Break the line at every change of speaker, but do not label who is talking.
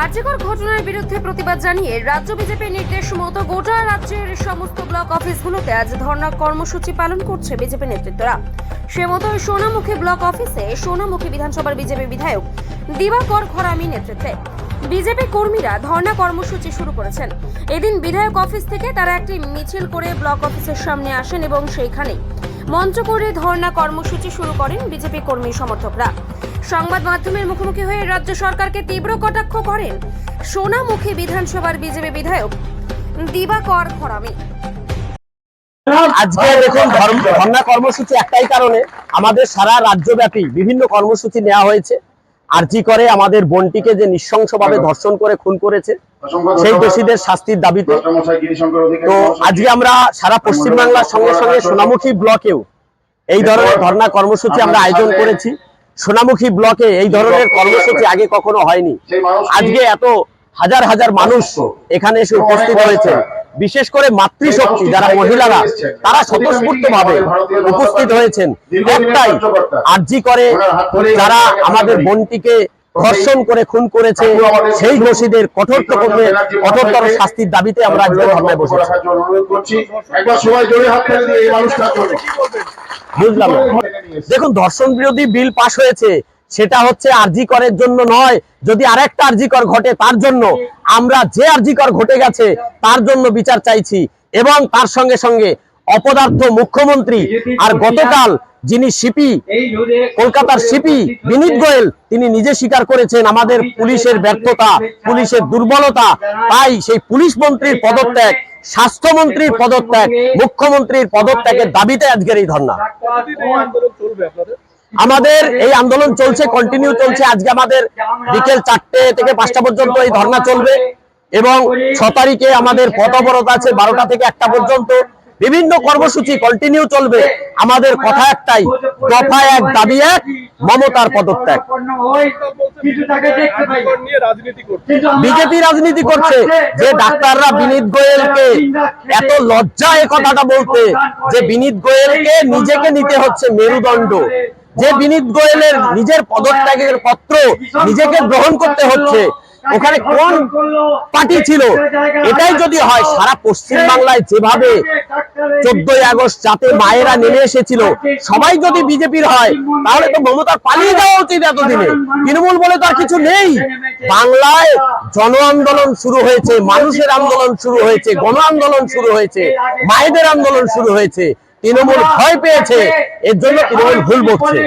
আরজিকর ঘটনার বিরুদ্ধে প্রতিবাদ জানিয়ে রাজ্য বিজেপির নির্দেশ মতো গোটা রাজ্যের সমস্ত ব্লক অফিসগুলোতে আজ ধর্ণা কর্মসূচি পালন করছে বিজেপি নেতৃত্বরা। সে মতো সোনামুখী ব্লক অফিসে সোনামুখী বিধানসভার বিজেপি বিধায়ক দিবাকর ঘরামি নেতৃত্বে বিজেপি কর্মীরা ধর্ণা কর্মসূচি শুরু করেছেন। এদিন বিধায়ক অফিস থেকে তারা একটি মিছিল করে ব্লক অফিসের সামনে আসেন এবং সেইখানে মঞ্চ করে ধর্ণা কর্মসূচি শুরু করেন বিজেপি কর্মী সমর্থকরা। সংবাদ মাধ্যমের মুখোমুখি হয়ে রাজ্য সরকারকে তীব্র কটাক্ষ করেন সোনামুখী বিধানসভার বিজেপি বিধায়ক দিবাকর ঘরামি।
আজকে দেখুন ধর্ণা কর্মসূচি একটাই কারণে আমাদের সারা রাজ্যব্যাপী বিভিন্ন কর্মসূচি নেওয়া হয়েছে। আরজি করে আমাদের বোনটিকে যে নৃশংসভাবে ধর্ষণ করে খুন করেছে সেই দোষীদের শাস্তির দাবিতে। তো আজকে আমরা সারা পশ্চিমবাংলার সঙ্গে সঙ্গে সোনামুখী ব্লকেও এই ধরনের ধর্ণা কর্মসূচি আমরা আয়োজন করেছি। সোনামুখী ব্লকে এই ধরনের কর্মসূচি আগে কখনো হয়নি। আজকে এত হাজার হাজার মানুষ এখানে এসে উপস্থিত হয়েছে। বিশেষ করে মাতৃশক্তি যারা মহিলারা তারা স্বতঃস্ফূর্তভাবে উপস্থিত হয়েছেন। একটাই, আরজি করে যারা আমাদের বোনটিকে ধর্ষণ করে খুন করেছে সেই দোষীদের কঠোরতর শাস্তির দাবিতে আমরা আজকে ধর্নায় বসেছি। বুঝলাম, দেখুন ধর্ষণ বিরোধী বিল পাশ হয়েছে, সেটা হচ্ছে আরজি করের জন্য নয়। যদি আরেকটা আরজি কর ঘটে তার জন্য, আমরা যে আরজি কর ঘটে গেছে তার জন্য বিচার চাইছি। এবং তার সঙ্গে সঙ্গে অপদার্থ মুখ্যমন্ত্রী আর গতকাল যিনি সিপি কলকাতার সিপি বিনীত গোয়েল তিনি নিজে স্বীকার করেছেন আমাদের পুলিশের ব্যর্থতা, পুলিশের দুর্বলতা। তাই সেই পুলিশ মন্ত্রীর পদত্যাগ, স্বাস্থ্যমন্ত্রীর পদত্যাগ, মুখ্যমন্ত্রীর পদত্যাগের দাবিতে আজকের এই ধর্ণা। আমাদের এই আন্দোলন চলছে, কন্টিনিউ চলছে। আজকে আমাদের বিকেল 4টে থেকে 5টা পর্যন্ত এই ধর্ণা চলবে এবং 6 তারিখে আমাদের পথ অবরোধ আছে 12টা থেকে 1টা পর্যন্ত। বিভিন্ন কর্মসূচি কন্টিনিউ চলবে। আমাদের কথা একটাই, দফা এক, দাবি এক, মমতার পদত্যাগ। বিজেপি রাজনীতি করছে যে ডাক্তাররা বিনীত গোয়েলকে, এত লজ্জা এ কথাটা বলতে যে বিনীত গোয়েলকে নিজেকে নিতে হচ্ছে মেরুদণ্ড, যে বিনীত গোয়েলের নিজের পদত্যাগের পত্র নিজেকে গ্রহণ করতে হচ্ছে। ওখানে কোন পার্টি ছিল? এটাই যদি হয়, সারা পশ্চিম বাংলায় যেভাবে 14ই আগস্ট যাতে মায়েরা নেমে এসেছিল সবাই যদি বিজেপির হয়, তাহলে তো মমতার পালিয়ে যাওয়া উচিত এতদিনে। তৃণমূল বলে তো আর কিছু নেই। বাংলায় জন আন্দোলন শুরু হয়েছে, মানুষের আন্দোলন শুরু হয়েছে, গণ আন্দোলন শুরু হয়েছে, মায়েদের আন্দোলন শুরু হয়েছে। তৃণমূল ভয় পেয়েছে, এর জন্য তৃণমূল ভুল বকছে।